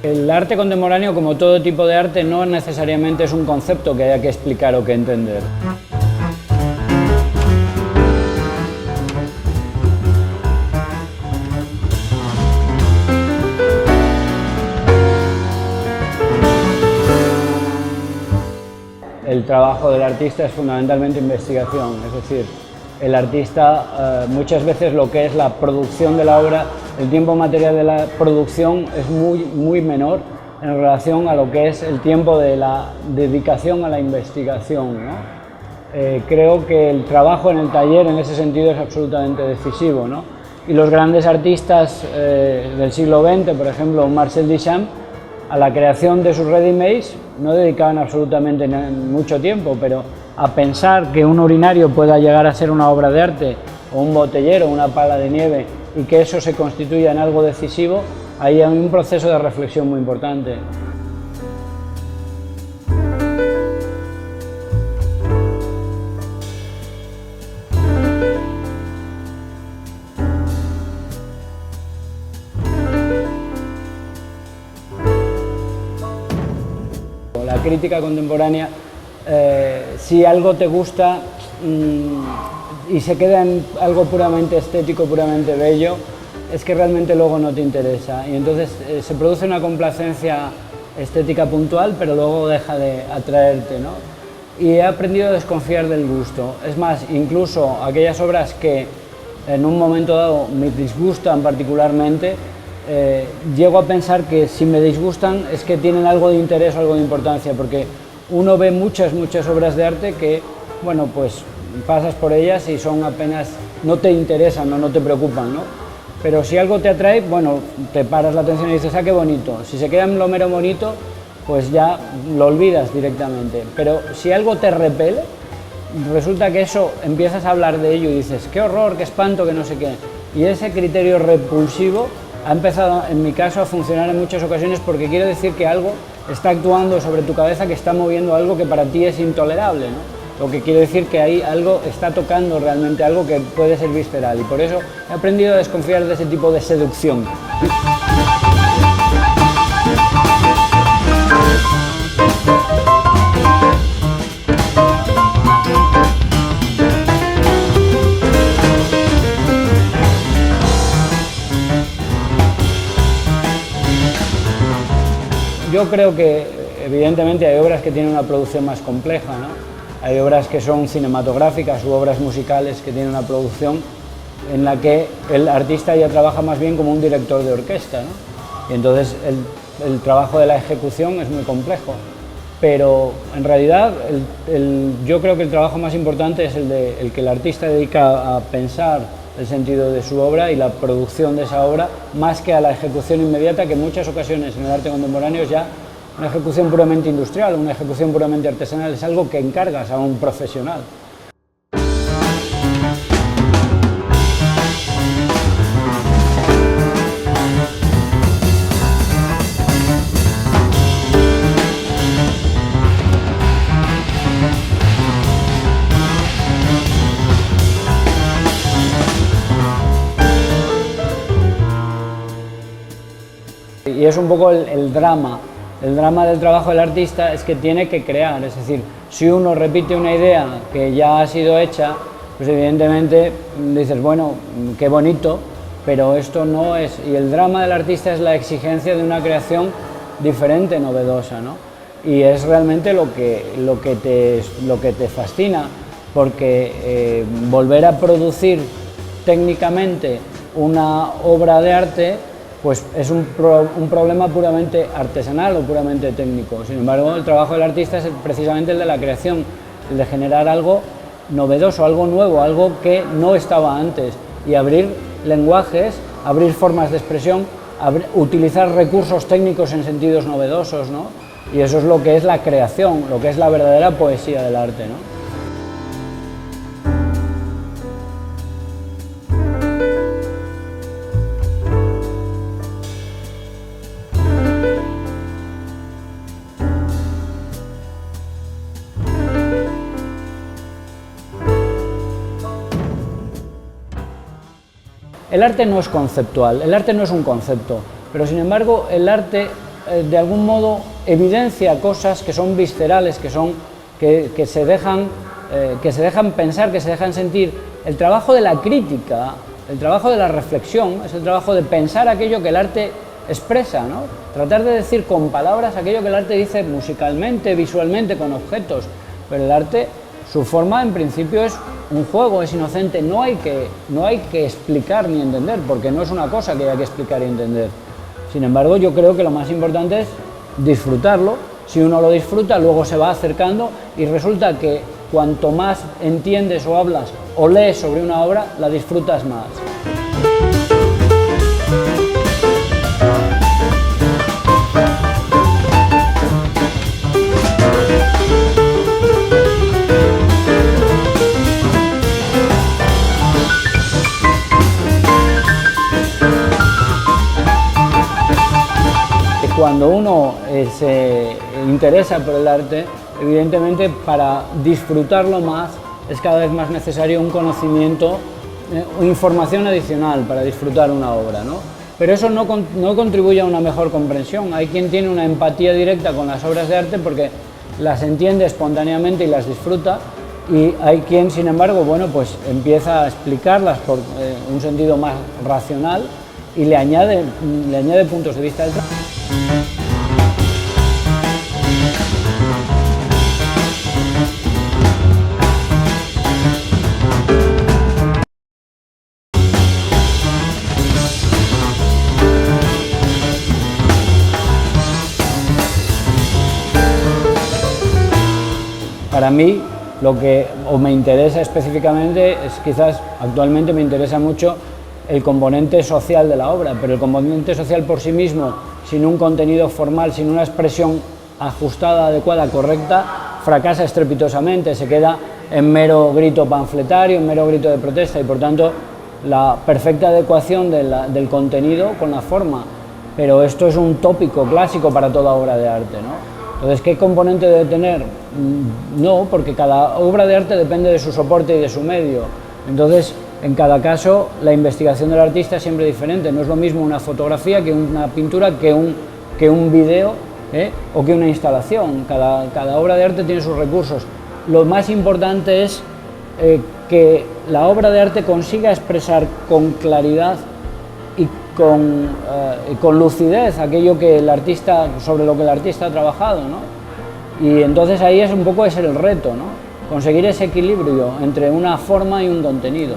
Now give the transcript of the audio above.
El arte contemporáneo, como todo tipo de arte, no necesariamente es un concepto que haya que explicar o que entender. El trabajo del artista es fundamentalmente investigación, es decir, el artista muchas veces lo que es la producción de la obra, el tiempo material de la producción es muy menor en relación a lo que es el tiempo de la dedicación a la investigación, ¿no? Creo que el trabajo en el taller en ese sentido es absolutamente decisivo, ¿no? Y los grandes artistas del siglo XX, por ejemplo Marcel Duchamp, a la creación de sus ready-mades no dedicaban absolutamente mucho tiempo, pero a pensar que un urinario pueda llegar a ser una obra de arte, o un botellero, una pala de nieve, y que eso se constituya en algo decisivo, ahí hay un proceso de reflexión muy importante. La crítica contemporánea, si algo te gusta y se queda en algo puramente estético, puramente bello, es que realmente luego no te interesa. Y entonces se produce una complacencia estética puntual, pero luego deja de atraerte, ¿no? Y he aprendido a desconfiar del gusto. Es más, incluso aquellas obras que en un momento dado me disgustan particularmente, llego a pensar que si me disgustan es que tienen algo de interés o algo de importancia, porque uno ve muchas obras de arte que, bueno, pues pasas por ellas y son apenas, no te interesan o no te preocupan, ¿no? Pero si algo te atrae, bueno, te paras la atención y dices, ah, qué bonito. Si se queda en lo mero bonito, pues ya lo olvidas directamente. Pero si algo te repele, resulta que eso, empiezas a hablar de ello y dices, qué horror, qué espanto, que no sé qué. Y ese criterio repulsivo ha empezado, en mi caso, a funcionar en muchas ocasiones porque quiere decir que algo está actuando sobre tu cabeza, que está moviendo algo que para ti es intolerable, ¿no? Lo que quiere decir que ahí algo está tocando realmente, algo que puede ser visceral, y por eso he aprendido a desconfiar de ese tipo de seducción. Yo creo que, evidentemente, hay obras que tienen una producción más compleja, ¿no? Hay obras que son cinematográficas u obras musicales que tienen una producción en la que el artista ya trabaja más bien como un director de orquesta, ¿no? Y entonces el trabajo de la ejecución es muy complejo. Pero en realidad yo creo que el trabajo más importante es el que el artista dedica a pensar el sentido de su obra y la producción de esa obra, más que a la ejecución inmediata, que en muchas ocasiones en el arte contemporáneo es ya una ejecución puramente industrial, una ejecución puramente artesanal, es algo que encargas a un profesional. Y es un poco el drama del trabajo del artista, es que tiene que crear, es decir, si uno repite una idea que ya ha sido hecha, pues evidentemente dices, bueno, qué bonito, pero esto no es, y el drama del artista es la exigencia de una creación diferente, novedosa, ¿no? Y es realmente lo que te fascina, porque volver a producir técnicamente una obra de arte pues es un problema puramente artesanal o puramente técnico. Sin embargo, el trabajo del artista es precisamente el de la creación, el de generar algo novedoso, algo nuevo, algo que no estaba antes, y abrir lenguajes, abrir formas de expresión, utilizar recursos técnicos en sentidos novedosos, ¿no? Y eso es lo que es la creación, lo que es la verdadera poesía del arte, ¿no? El arte no es conceptual, el arte no es un concepto, pero sin embargo el arte de algún modo evidencia cosas que son viscerales, que se dejan pensar, que se dejan sentir. El trabajo de la crítica, el trabajo de la reflexión, es el trabajo de pensar aquello que el arte expresa, ¿no? Tratar de decir con palabras aquello que el arte dice musicalmente, visualmente, con objetos. Pero el arte, su forma en principio es un juego, es inocente, no hay que explicar ni entender, porque no es una cosa que haya que explicar y entender. Sin embargo, yo creo que lo más importante es disfrutarlo. Si uno lo disfruta, luego se va acercando y resulta que cuanto más entiendes o hablas o lees sobre una obra, la disfrutas más. Cuando uno se interesa por el arte, evidentemente para disfrutarlo más es cada vez más necesario un conocimiento o información adicional para disfrutar una obra, ¿no? Pero eso no contribuye a una mejor comprensión. Hay quien tiene una empatía directa con las obras de arte porque las entiende espontáneamente y las disfruta, y hay quien, sin embargo, bueno, pues empieza a explicarlas por un sentido más racional y le añade puntos de vista del trabajo. Para mí, lo que me interesa específicamente es, quizás actualmente me interesa mucho el componente social de la obra, pero el componente social por sí mismo, sin un contenido formal, sin una expresión ajustada, adecuada, correcta, fracasa estrepitosamente, se queda en mero grito panfletario, en mero grito de protesta, y por tanto la perfecta adecuación del contenido con la forma. Pero esto es un tópico clásico para toda obra de arte, ¿no? Entonces, ¿qué componente debe tener? No, porque cada obra de arte depende de su soporte y de su medio. Entonces, en cada caso, la investigación del artista es siempre diferente. No es lo mismo una fotografía que una pintura, que un vídeo o que una instalación. Cada obra de arte tiene sus recursos. Lo más importante es que la obra de arte consiga expresar con claridad y con lucidez aquello que sobre lo que el artista ha trabajado, ¿no? Y entonces ahí es un poco el reto, ¿no? Conseguir ese equilibrio entre una forma y un contenido.